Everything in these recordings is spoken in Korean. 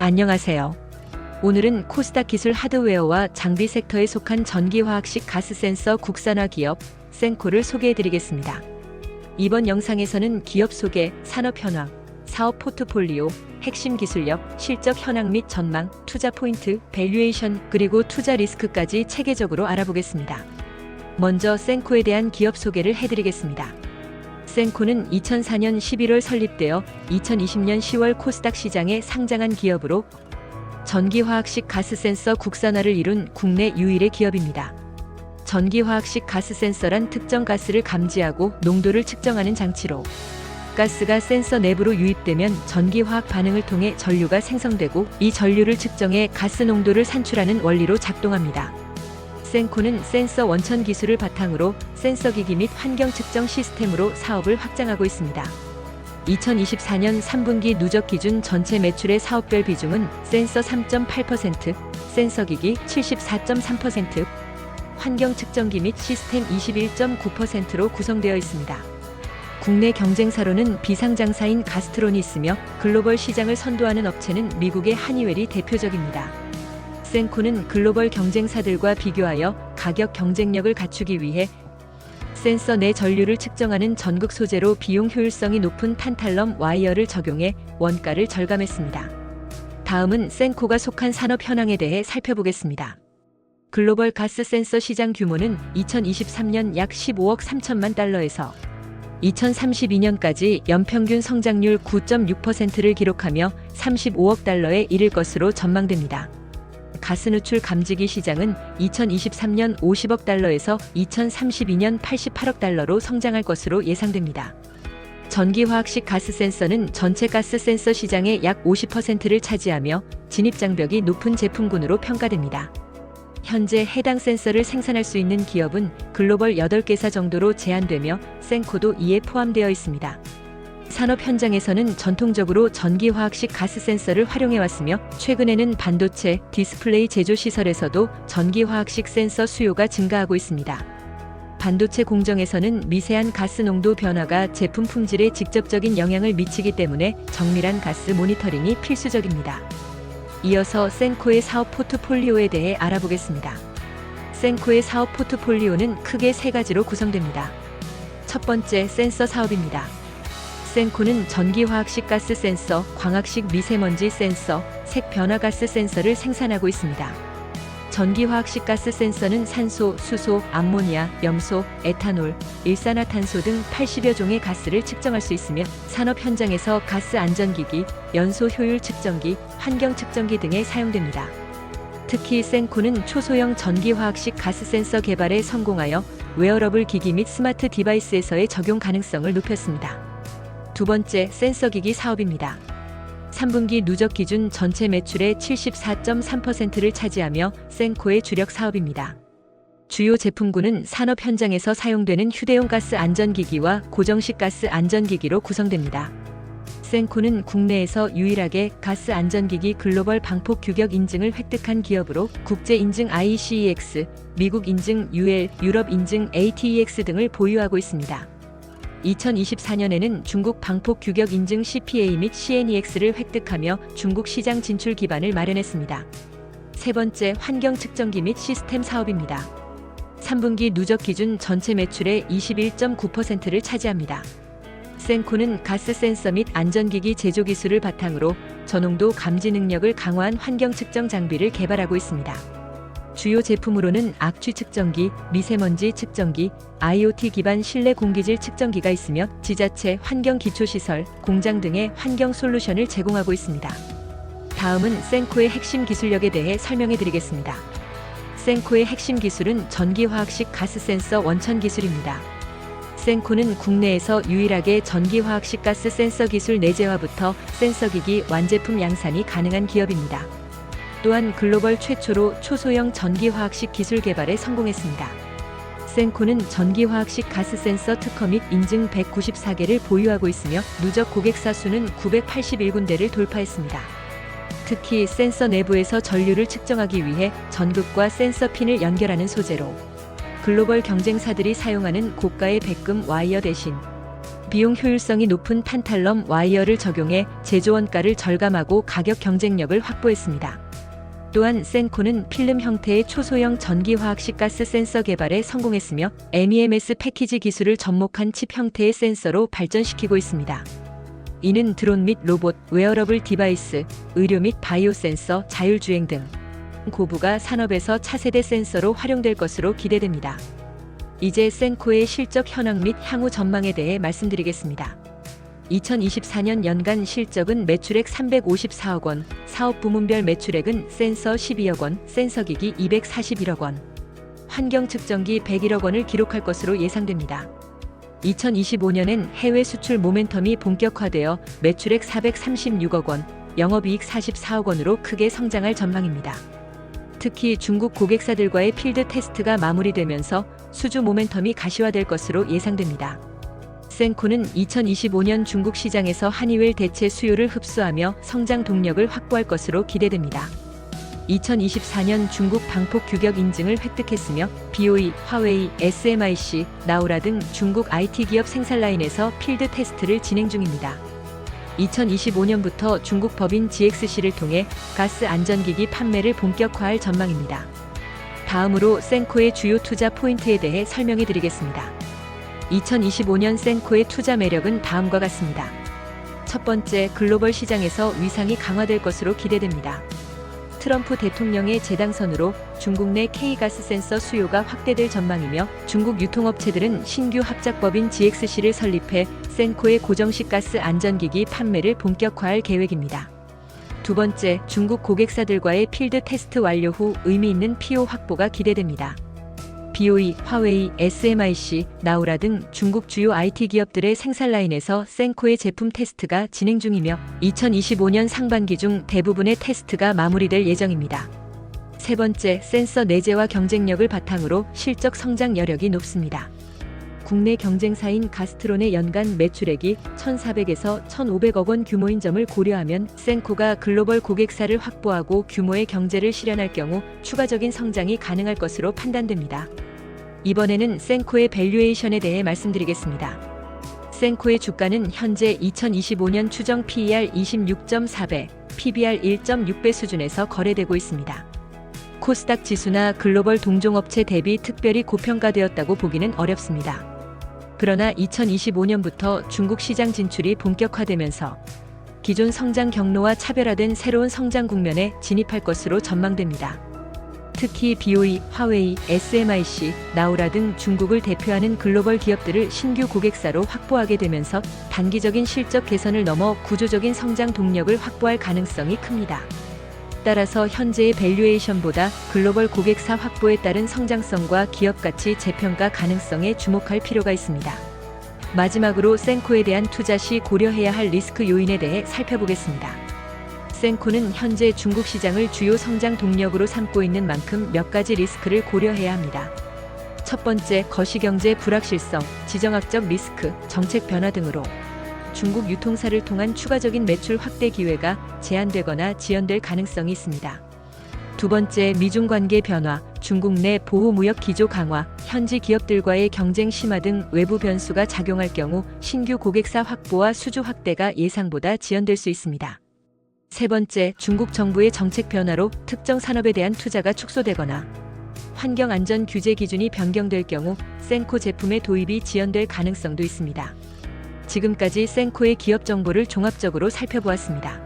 안녕하세요. 오늘은 코스닥 기술 하드웨어와 장비 섹터에 속한 전기화학식 가스 센서 국산화 기업 센코를 소개해드리겠습니다. 이번 영상에서는 기업 소개, 산업 현황, 사업 포트폴리오, 핵심 기술력, 실적 현황 및 전망, 투자 포인트, 밸류에이션, 그리고 투자 리스크까지 체계적으로 알아보겠습니다. 먼저 센코에 대한 기업 소개를 해드리겠습니다. 센코는 2004년 11월 설립되어 2020년 10월 코스닥 시장에 상장한 기업으로 전기화학식 가스 센서 국산화를 이룬 국내 유일의 기업입니다. 전기화학식 가스 센서란 특정 가스를 감지하고 농도를 측정하는 장치로 가스가 센서 내부로 유입되면 전기화학 반응을 통해 전류가 생성되고 이 전류를 측정해 가스 농도를 산출하는 원리로 작동합니다. 센코는 센서 원천 기술을 바탕으로 센서 기기 및 환경 측정 시스템으로 사업을 확장하고 있습니다. 2024년 3분기 누적 기준 전체 매출의 사업별 비중은 센서 3.8%, 센서 기기 74.3%, 환경 측정기 및 시스템 21.9%로 구성되어 있습니다. 국내 경쟁사로는 비상장사인 가스트론이 있으며 글로벌 시장을 선도하는 업체는 미국의 하니웰이 대표적입니다. 센코는 글로벌 경쟁사들과 비교하여 가격 경쟁력을 갖추기 위해 센서 내 전류를 측정하는 전극 소재로 비용 효율성이 높은 탄탈럼 와이어를 적용해 원가를 절감했습니다. 다음은 센코가 속한 산업 현황에 대해 살펴보겠습니다. 글로벌 가스 센서 시장 규모는 2023년 약 15억 3천만 달러에서 2032년까지 연평균 성장률 9.6%를 기록하며 35억 달러에 이를 것으로 전망됩니다. 가스 누출 감지기 시장은 2023년 50억 달러에서 2032년 88억 달러로 성장할 것으로 예상됩니다. 전기화학식 가스 센서는 전체 가스 센서 시장의 약 50%를 차지하며 진입장벽이 높은 제품군으로 평가됩니다. 현재 해당 센서를 생산할 수 있는 기업은 글로벌 8개사 정도로 제한되며 센코도 이에 포함되어 있습니다. 산업 현장에서는 전통적으로 전기화학식 가스 센서를 활용해왔으며 최근에는 반도체, 디스플레이 제조 시설에서도 전기화학식 센서 수요가 증가하고 있습니다. 반도체 공정에서는 미세한 가스 농도 변화가 제품 품질에 직접적인 영향을 미치기 때문에 정밀한 가스 모니터링이 필수적입니다. 이어서 센코의 사업 포트폴리오에 대해 알아보겠습니다. 센코의 사업 포트폴리오는 크게 3가지로 구성됩니다. 첫 번째, 센서 사업입니다. 센코는 전기화학식 가스 센서, 광학식 미세먼지 센서, 색 변화 가스 센서를 생산하고 있습니다. 전기화학식 가스 센서는 산소, 수소, 암모니아, 염소, 에탄올, 일산화탄소 등 80여 종의 가스를 측정할 수 있으며 산업 현장에서 가스 안전기기, 연소 효율 측정기, 환경 측정기 등에 사용됩니다. 특히 센코는 초소형 전기화학식 가스 센서 개발에 성공하여 웨어러블 기기 및 스마트 디바이스에서의 적용 가능성을 높였습니다. 두 번째, 센서 기기 사업입니다. 3분기 누적 기준 전체 매출의 74.3%를 차지하며 센코의 주력 사업입니다. 주요 제품군은 산업 현장에서 사용되는 휴대용 가스 안전기기와 고정식 가스 안전기기로 구성됩니다. 센코는 국내에서 유일하게 가스 안전기기 글로벌 방폭 규격 인증을 획득한 기업으로 국제 인증 IECEX, 미국 인증 UL, 유럽 인증 ATEX 등을 보유하고 있습니다. 2024년에는 중국 방폭 규격 인증 CPA 및 CNEX를 획득하며 중국 시장 진출 기반을 마련했습니다. 세 번째, 환경 측정기 및 시스템 사업입니다. 3분기 누적 기준 전체 매출의 21.9%를 차지합니다. 센코는 가스 센서 및 안전기기 제조 기술을 바탕으로 저농도 감지 능력을 강화한 환경 측정 장비를 개발하고 있습니다. 주요 제품으로는 악취 측정기, 미세먼지 측정기, IoT 기반 실내 공기질 측정기가 있으며 지자체, 환경 기초시설, 공장 등의 환경 솔루션을 제공하고 있습니다. 다음은 센코의 핵심 기술력에 대해 설명해 드리겠습니다. 센코의 핵심 기술은 전기화학식 가스 센서 원천 기술입니다. 센코는 국내에서 유일하게 전기화학식 가스 센서 기술 내재화부터 센서 기기 완제품 양산이 가능한 기업입니다. 또한 글로벌 최초로 초소형 전기화학식 기술 개발에 성공했습니다. 센코는 전기화학식 가스 센서 특허 및 인증 194개를 보유하고 있으며 누적 고객사 수는 981군데를 돌파했습니다. 특히 센서 내부에서 전류를 측정하기 위해 전극과 센서 핀을 연결하는 소재로 글로벌 경쟁사들이 사용하는 고가의 백금 와이어 대신 비용 효율성이 높은 탄탈럼 와이어를 적용해 제조 원가를 절감하고 가격 경쟁력을 확보했습니다. 또한 센코는 필름 형태의 초소형 전기화학식 가스 센서 개발에 성공했으며 MEMS 패키지 기술을 접목한 칩 형태의 센서로 발전시키고 있습니다. 이는 드론 및 로봇, 웨어러블 디바이스, 의료 및 바이오 센서, 자율주행 등 고부가 산업에서 차세대 센서로 활용될 것으로 기대됩니다. 이제 센코의 실적 현황 및 향후 전망에 대해 말씀드리겠습니다. 2024년 연간 실적은 매출액 354억 원, 사업 부문별 매출액은 센서 12억 원, 센서기기 241억 원, 환경 측정기 101억 원을 기록할 것으로 예상됩니다. 2025년엔 해외 수출 모멘텀이 본격화되어 매출액 436억 원, 영업이익 44억 원으로 크게 성장할 전망입니다. 특히 중국 고객사들과의 필드 테스트가 마무리되면서 수주 모멘텀이 가시화될 것으로 예상됩니다. 센코는 2025년 중국 시장에서 한이웰 대체 수요를 흡수하며 성장 동력을 확보할 것으로 기대됩니다. 2024년 중국 방폭 규격 인증을 획득했으며 BOE, 화웨이, SMIC, 나우라 등 중국 IT 기업 생산 라인에서 필드 테스트를 진행 중입니다. 2025년부터 중국 법인 GXC를 통해 가스 안전기기 판매를 본격화할 전망입니다. 다음으로 센코의 주요 투자 포인트에 대해 설명해 드리겠습니다. 2025년 센코의 투자 매력은 다음과 같습니다. 첫 번째, 글로벌 시장에서 위상이 강화될 것으로 기대됩니다. 트럼프 대통령의 재당선으로 중국 내 K가스 센서 수요가 확대될 전망이며 중국 유통업체들은 신규 합작법인 GXC를 설립해 센코의 고정식 가스 안전기기 판매를 본격화할 계획입니다. 두 번째, 중국 고객사들과의 필드 테스트 완료 후 의미 있는 PO 확보가 기대됩니다. BOE, 화웨이, SMIC, 나우라 등 중국 주요 IT 기업들의 생산 라인에서 센코의 제품 테스트가 진행 중이며 2025년 상반기 중 대부분의 테스트가 마무리될 예정입니다. 세 번째, 센서 내재화 경쟁력을 바탕으로 실적 성장 여력이 높습니다. 국내 경쟁사인 가스트론의 연간 매출액이 1,400에서 1,500억 원 규모인 점을 고려하면 센코가 글로벌 고객사를 확보하고 규모의 경제를 실현할 경우 추가적인 성장이 가능할 것으로 판단됩니다. 이번에는 센코의 밸류에이션에 대해 말씀드리겠습니다. 센코의 주가는 현재 2025년 추정 PER 26.4배, PBR 1.6배 수준에서 거래되고 있습니다. 코스닥 지수나 글로벌 동종업체 대비 특별히 고평가되었다고 보기는 어렵습니다. 그러나 2025년부터 중국 시장 진출이 본격화되면서 기존 성장 경로와 차별화된 새로운 성장 국면에 진입할 것으로 전망됩니다. 특히 BOE, 화웨이, SMIC, 나우라 등 중국을 대표하는 글로벌 기업들을 신규 고객사로 확보하게 되면서 단기적인 실적 개선을 넘어 구조적인 성장 동력을 확보할 가능성이 큽니다. 따라서 현재의 밸류에이션보다 글로벌 고객사 확보에 따른 성장성과 기업 가치 재평가 가능성에 주목할 필요가 있습니다. 마지막으로 센코에 대한 투자 시 고려해야 할 리스크 요인에 대해 살펴보겠습니다. 센코는 현재 중국 시장을 주요 성장 동력으로 삼고 있는 만큼 몇 가지 리스크를 고려해야 합니다. 첫 번째, 거시경제 불확실성, 지정학적 리스크, 정책 변화 등으로 중국 유통사를 통한 추가적인 매출 확대 기회가 제한되거나 지연될 가능성이 있습니다. 두 번째, 미중 관계 변화, 중국 내 보호무역 기조 강화, 현지 기업들과의 경쟁 심화 등 외부 변수가 작용할 경우 신규 고객사 확보와 수주 확대가 예상보다 지연될 수 있습니다. 세 번째, 중국 정부의 정책 변화로 특정 산업에 대한 투자가 축소되거나 환경 안전 규제 기준이 변경될 경우 센코 제품의 도입이 지연될 가능성도 있습니다. 지금까지 센코의 기업 정보를 종합적으로 살펴보았습니다.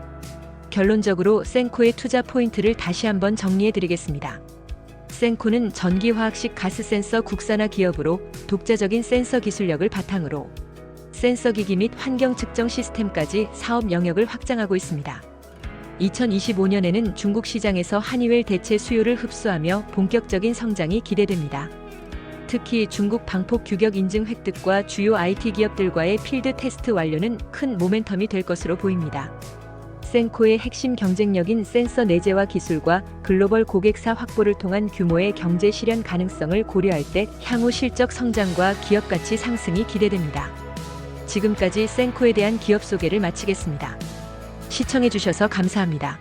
결론적으로 센코의 투자 포인트를 다시 한번 정리해 드리겠습니다. 센코는 전기화학식 가스 센서 국산화 기업으로 독자적인 센서 기술력을 바탕으로 센서기기 및 환경 측정 시스템까지 사업 영역을 확장하고 있습니다. 2025년에는 중국 시장에서 한이웰 대체 수요를 흡수하며 본격적인 성장이 기대됩니다. 특히 중국 방폭 규격 인증 획득과 주요 IT 기업들과의 필드 테스트 완료는 큰 모멘텀이 될 것으로 보입니다. 센코의 핵심 경쟁력인 센서 내재화 기술과 글로벌 고객사 확보를 통한 규모의 경제 실현 가능성을 고려할 때 향후 실적 성장과 기업 가치 상승이 기대됩니다. 지금까지 센코에 대한 기업 소개를 마치겠습니다. 시청해주셔서 감사합니다.